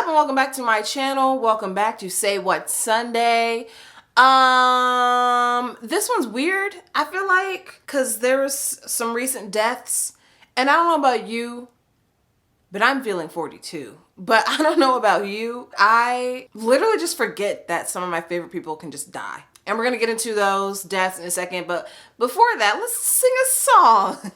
up, and welcome back to my channel. Welcome back to Say What Sunday. This one's weird, I feel like, because there was some recent deaths, and I don't know about you, but I'm feeling 42. But I don't know about you. I literally just forget that some of my favorite people can just die. And we're gonna get into those deaths in a second, but before that, let's sing a song.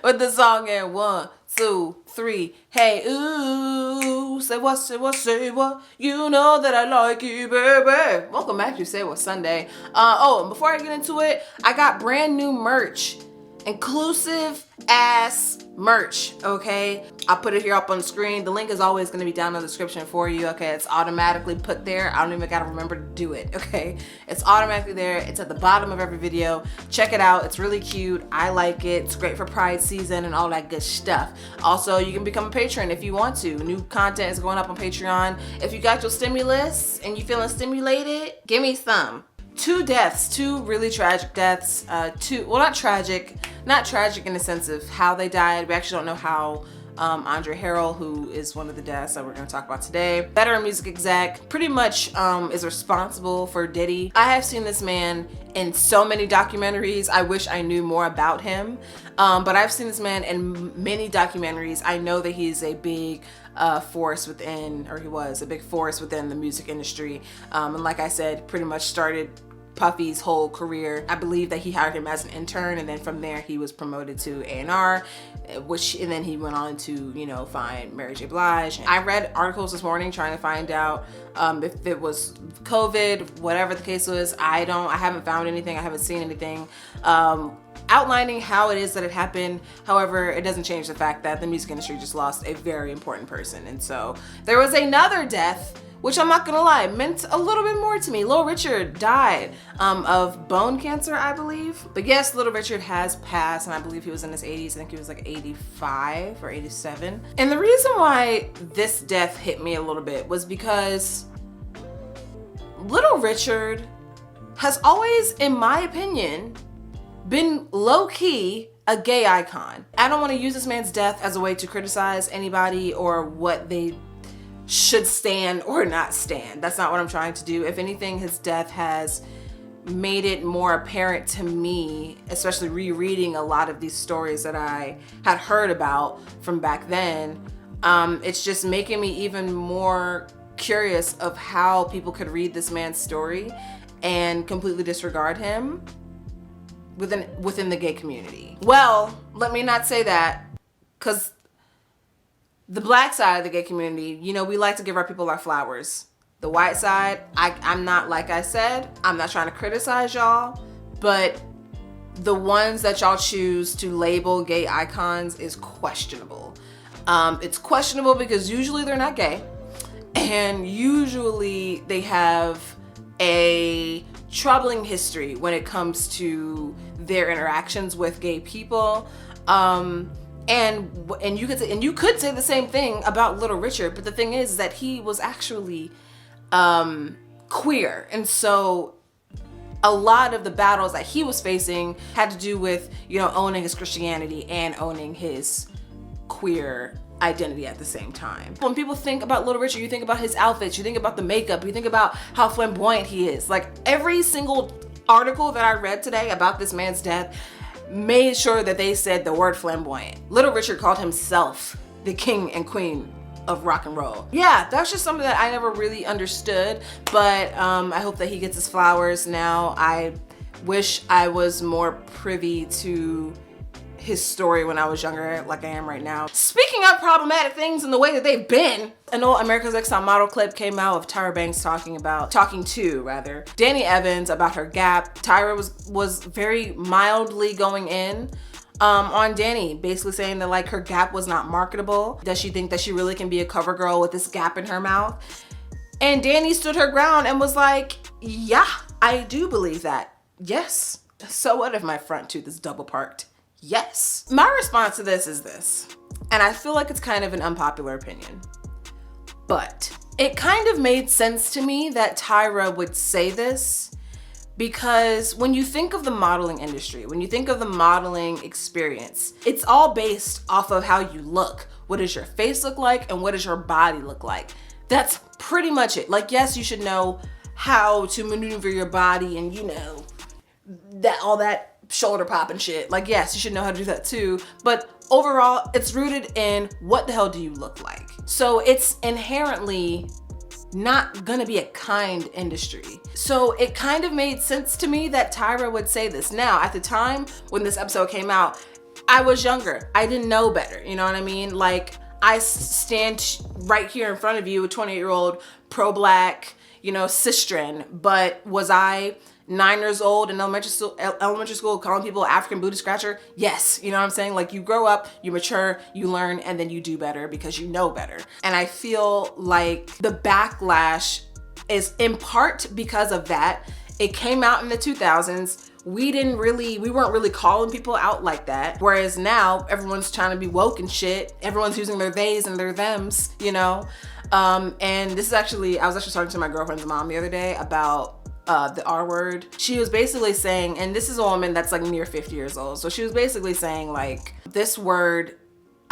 With the song in 1, 2, 3. Hey, ooh, say what, say what, say what. You know that I like you, baby. Welcome back to Say What Sunday. And before I get into it, I got brand new merch. Inclusive ass merch, okay? I'll put it here up on the screen. The link is always going to be down in the description for you, okay? It's automatically put there. I don't even gotta remember to do it, okay? It's automatically there. It's at the bottom of every video. Check it out. It's really cute. I like it. It's great for Pride season and all that good stuff. Also, you can become a patron if you want to. New content is going up on Patreon. If you got your stimulus and you feeling stimulated, give me some. 2 deaths, 2 really tragic deaths. Not tragic in the sense of how they died. We actually don't know how Andre Harrell, who is one of the deaths that we're going to talk about today, veteran music exec, pretty much is responsible for Diddy. I have seen this man in so many documentaries. I wish I knew more about him, but I've seen this man in many documentaries. I know that he's a big force within, or he was a big force within the music industry. And like I said, pretty much started Puffy's whole career. I believe that he hired him as an intern, and then from there he was promoted to A&R, and then he went on to, you know, find Mary J. Blige. I read articles this morning trying to find out if it was COVID, whatever the case was. I haven't found anything. I haven't seen anything outlining how it is that it happened. However, it doesn't change the fact that the music industry just lost a very important person. And so there was another death, which I'm not gonna lie, meant a little bit more to me. Little Richard died of bone cancer, I believe. But yes, Little Richard has passed, and I believe he was in his 80s. I think he was like 85 or 87. And the reason why this death hit me a little bit was because Little Richard has always, in my opinion, been low-key a gay icon. I don't want to use this man's death as a way to criticize anybody or what they should stand or not stand. That's not what I'm trying to do. If anything, his death has made it more apparent to me, especially rereading a lot of these stories that I had heard about from back then. It's just making me even more curious of how people could read this man's story and completely disregard him within the gay community. Well, let me not say that, because the black side of the gay community, you know, we like to give our people our flowers. The white side, I'm not, like I said, I'm not trying to criticize y'all, but the ones that y'all choose to label gay icons is questionable. It's questionable because usually they're not gay, and usually they have a troubling history when it comes to their interactions with gay people. And you could say the same thing about Little Richard, but the thing is that he was actually queer, and so a lot of the battles that he was facing had to do with, you know, owning his Christianity and owning his queer identity at the same time. When people think about Little Richard, you think about his outfits, you think about the makeup, you think about how flamboyant he is. Like, every single article that I read today about this man's death made sure that they said the word flamboyant. Little Richard called himself the king and queen of rock and roll. Yeah, that's just something that I never really understood, but I hope that he gets his flowers now. I wish I was more privy to his story when I was younger, like I am right now. Speaking of problematic things and the way that they've been, an old America's Next Top Model clip came out of Tyra Banks talking to Danny Evans about her gap. Tyra was very mildly going in on Danny, basically saying that, like, her gap was not marketable. Does she think that she really can be a cover girl with this gap in her mouth? And Danny stood her ground and was like, yeah, I do believe that. Yes. So what if my front tooth is double parked? Yes. My response to this is this, and I feel like it's kind of an unpopular opinion, but it kind of made sense to me that Tyra would say this, because when you think of the modeling industry, when you think of the modeling experience, it's all based off of how you look. what does your face look like, and what does your body look like. That's pretty much it. Like, yes, you should know how to maneuver your body and, you know, that all that shoulder pop and shit. Like, yes, you should know how to do that too. But overall, it's rooted in what the hell do you look like? So it's inherently not gonna be a kind industry. So it kind of made sense to me that Tyra would say this. Now, at the time when this episode came out, I was younger. I didn't know better. You know what I mean? Like, I stand right here in front of you, a 28-year-old pro-black, you know, cisgen, but was I 9 years old in elementary school calling people African booty scratcher? Yes. You know what I'm saying? Like, you grow up, you mature, you learn, and then you do better because you know better. And I feel like the backlash is in part because of that. It came out in the 2000s. We weren't really calling people out like that. Whereas now everyone's trying to be woke and shit. Everyone's using their theys and their thems, you know? And this is actually, I was actually talking to my girlfriend's mom the other day about the R word. She was basically saying, and this is a woman that's like near 50 years old. So she was basically saying, like, this word,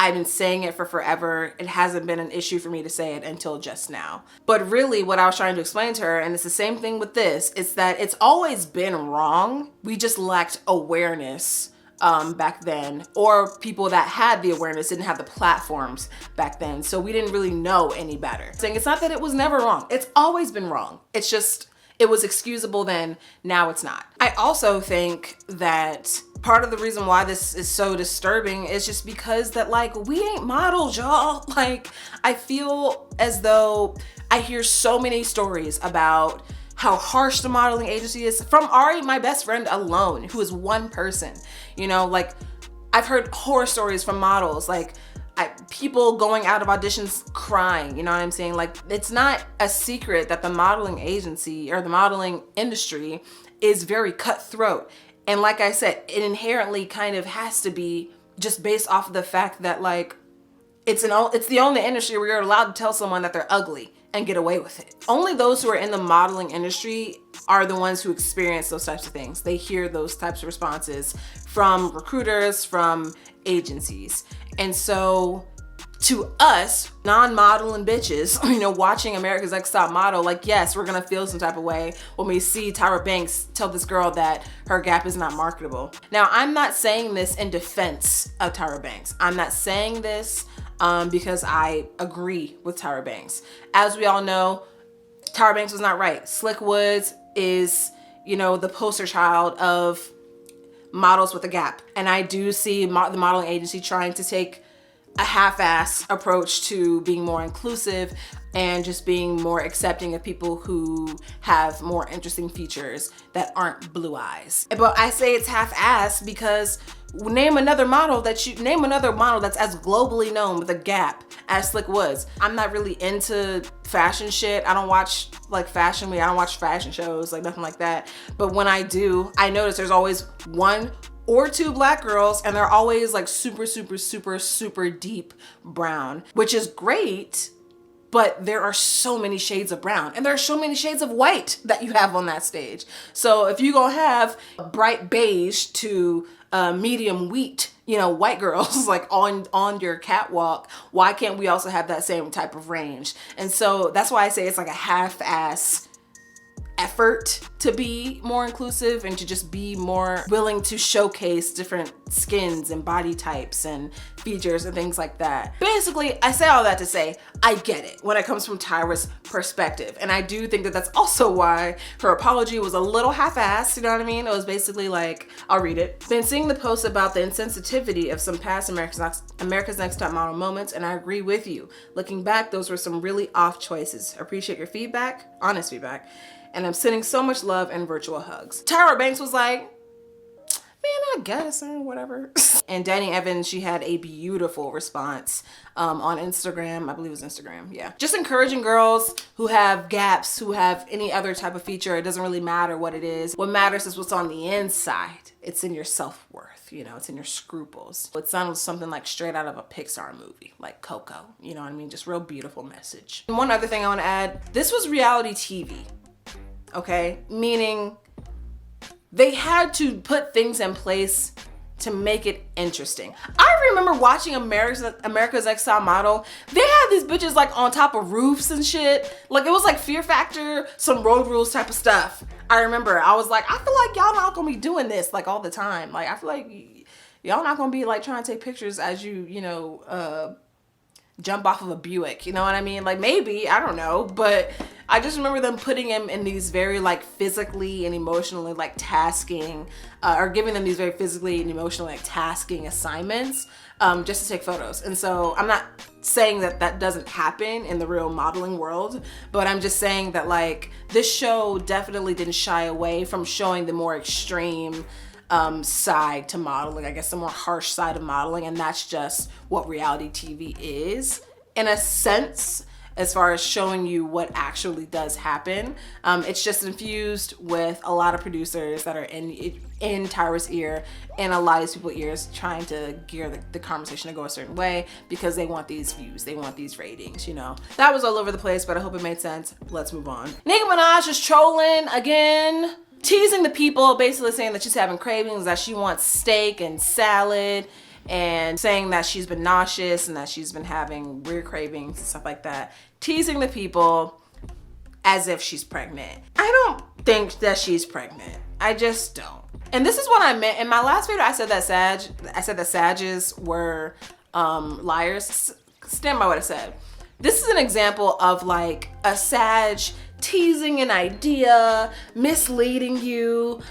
I've been saying it for forever. It hasn't been an issue for me to say it until just now. But really what I was trying to explain to her, and it's the same thing with this, is that it's always been wrong. We just lacked awareness back then, or people that had the awareness didn't have the platforms back then. So we didn't really know any better. Saying it's not that it was never wrong. It's always been wrong. It's just, it was excusable then, now it's not. I also think that part of the reason why this is so disturbing is just because that, like, we ain't models, y'all. Like, I feel as though I hear so many stories about how harsh the modeling agency is from Ari, my best friend alone, who is one person. You know, like, I've heard horror stories from models, like people going out of auditions crying, you know what I'm saying? Like, it's not a secret that the modeling agency or the modeling industry is very cutthroat. And like I said, it inherently kind of has to be just based off of the fact that, like, it's the only industry where you're allowed to tell someone that they're ugly and get away with it. Only those who are in the modeling industry are the ones who experience those types of things. They hear those types of responses from recruiters, from agencies. And so to us, non-modeling bitches, you know, watching America's Next Top Model, like, yes, we're gonna feel some type of way when we see Tyra Banks tell this girl that her gap is not marketable. Now, I'm not saying this in defense of Tyra Banks. I'm not saying this because I agree with Tyra Banks. As we all know, Tyra Banks was not right. Slick Woods is, you know, the poster child of models with a gap. And I do see the modeling agency trying to take a half-ass approach to being more inclusive and just being more accepting of people who have more interesting features that aren't blue eyes. But I say it's half-ass because name another model that's as globally known with a gap as Slick Woods. I'm not really into fashion shit. I don't watch like fashion week. I don't watch fashion shows, like nothing like that. But when I do, I notice there's always one or two black girls, and they're always like super, super, super, super deep brown, which is great. But there are so many shades of brown, and there are so many shades of white that you have on that stage. So if you're gonna have bright beige to medium wheat, you know, white girls like on your catwalk, why can't we also have that same type of range? And so that's why I say it's like a half-ass effort to be more inclusive and to just be more willing to showcase different skins and body types and features and things like that. Basically, I say all that to say, I get it when it comes from Tyra's perspective. And I do think that that's also why her apology was a little half-assed, you know what I mean? It was basically like, I'll read it. Been seeing the posts about the insensitivity of some past America's Next Top Model moments, and I agree with you. Looking back, those were some really off choices. Appreciate your feedback, honest feedback. And I'm sending so much love and virtual hugs. Tyra Banks was like, man, I guess, or whatever. And Danny Evans, she had a beautiful response on Instagram. I believe it was Instagram, yeah. Just encouraging girls who have gaps, who have any other type of feature. It doesn't really matter what it is. What matters is what's on the inside. It's in your self-worth, you know, it's in your scruples. It sounds something like straight out of a Pixar movie, like Coco, you know what I mean? Just real beautiful message. And one other thing I wanna add, this was reality TV. Okay, meaning they had to put things in place to make it interesting. I remember watching America's Next Top Model. They had these bitches like on top of roofs and shit. Like it was like Fear Factor, some Road Rules type of stuff. I remember I was like, I feel like y'all not gonna be doing this like all the time. Like I feel like y'all not gonna be like trying to take pictures as you know, jump off of a Buick. You know what I mean? Like maybe, I don't know, but I just remember them putting him in these very like physically and emotionally like tasking, or giving them these very physically and emotionally like tasking assignments just to take photos. And so I'm not saying that that doesn't happen in the real modeling world, but I'm just saying that like this show definitely didn't shy away from showing the more extreme side to modeling, I guess the more harsh side of modeling, and that's just what reality TV is in a sense, as far as showing you what actually does happen. It's just infused with a lot of producers that are in Tyra's ear and a lot of people's ears, trying to gear the conversation to go a certain way because they want these views, they want these ratings, you know. That was all over the place, but I hope it made sense. Let's move on. Nicki Minaj is trolling again, teasing the people, basically saying that she's having cravings, that she wants steak and salad, and saying that she's been nauseous and that she's been having weird cravings and stuff like that. Teasing the people as if she's pregnant. I don't think that she's pregnant. I just don't. And this is what I meant. In my last video, I said that Sages were liars. Stand by what I said. This is an example of like a Sag teasing an idea, misleading you,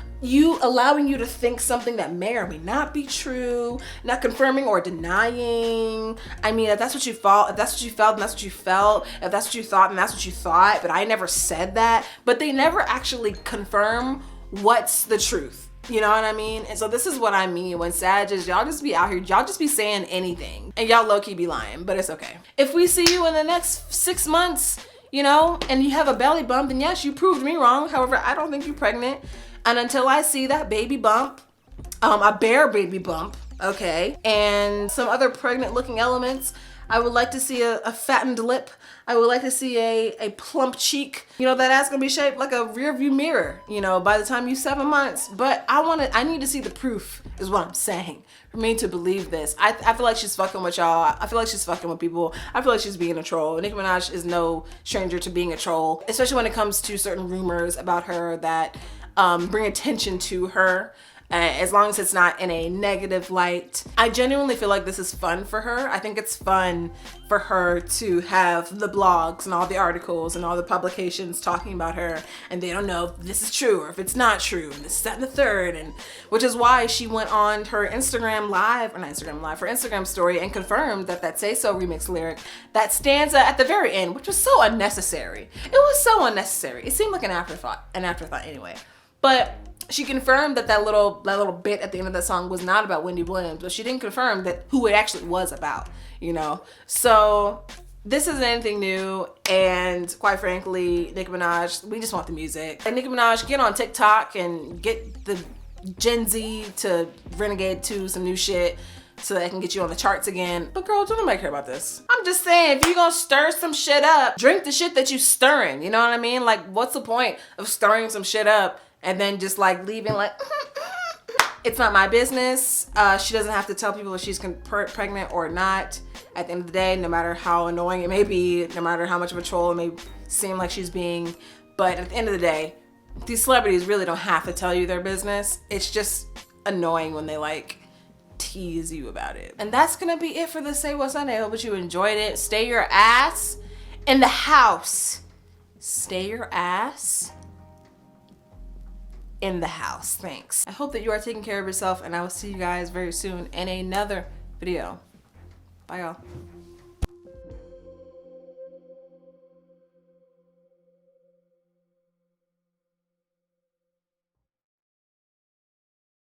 allowing you to think something that may or may not be true, not confirming or denying. I mean, if that's what you felt, if that's what you felt, then that's what you felt. If that's what you thought, then that's what you thought. But I never said that. But they never actually confirm what's the truth. You know what I mean? And so this is what I mean when Sages, y'all just be out here, y'all just be saying anything. And y'all low-key be lying, but it's okay. If we see you in the next 6 months, you know, and you have a belly bump, then yes, you proved me wrong. However, I don't think you're pregnant. And until I see that baby bump, a bare baby bump, okay, and some other pregnant looking elements, I would like to see a fattened lip. I would like to see a plump cheek. You know, that ass gonna be shaped like a rear view mirror, you know, by the time you 7 months. But I need to see the proof is what I'm saying for me to believe this. I feel like she's fucking with y'all. I feel like she's fucking with people. I feel like she's being a troll. Nicki Minaj is no stranger to being a troll, especially when it comes to certain rumors about her that bring attention to her. As long as it's not in a negative light. I genuinely feel like this is fun for her. I think it's fun for her to have the blogs and all the articles and all the publications talking about her, and they don't know if this is true or if it's not true, and this, that, and the third, and which is why she went on her Instagram live, or not Instagram live, her Instagram story, and confirmed that Say So remix lyric, that stanza at the very end, which was so unnecessary. It was so unnecessary. It seemed like an afterthought anyway. But she confirmed that little bit at the end of that song was not about Wendy Williams, but she didn't confirm that who it actually was about, you know? So this isn't anything new, and quite frankly, Nicki Minaj, we just want the music. And Nicki Minaj, get on TikTok and get the Gen Z to renegade to some new shit so that I can get you on the charts again. But girl, don't nobody care about this. I'm just saying, if you're gonna stir some shit up, drink the shit that you stirring, you know what I mean? Like, what's the point of stirring some shit up and then just like leaving like, it's not my business. She doesn't have to tell people if she's pregnant or not. At the end of the day, no matter how annoying it may be, no matter how much of a troll it may seem like she's being, but at the end of the day, these celebrities really don't have to tell you their business. It's just annoying when they like tease you about it. And that's gonna be it for the Say What Sunday. I hope that you enjoyed it. Stay your ass in the house. Stay your ass in the house. Thanks. I hope that you are taking care of yourself, and I will see you guys very soon in another video. Bye, y'all.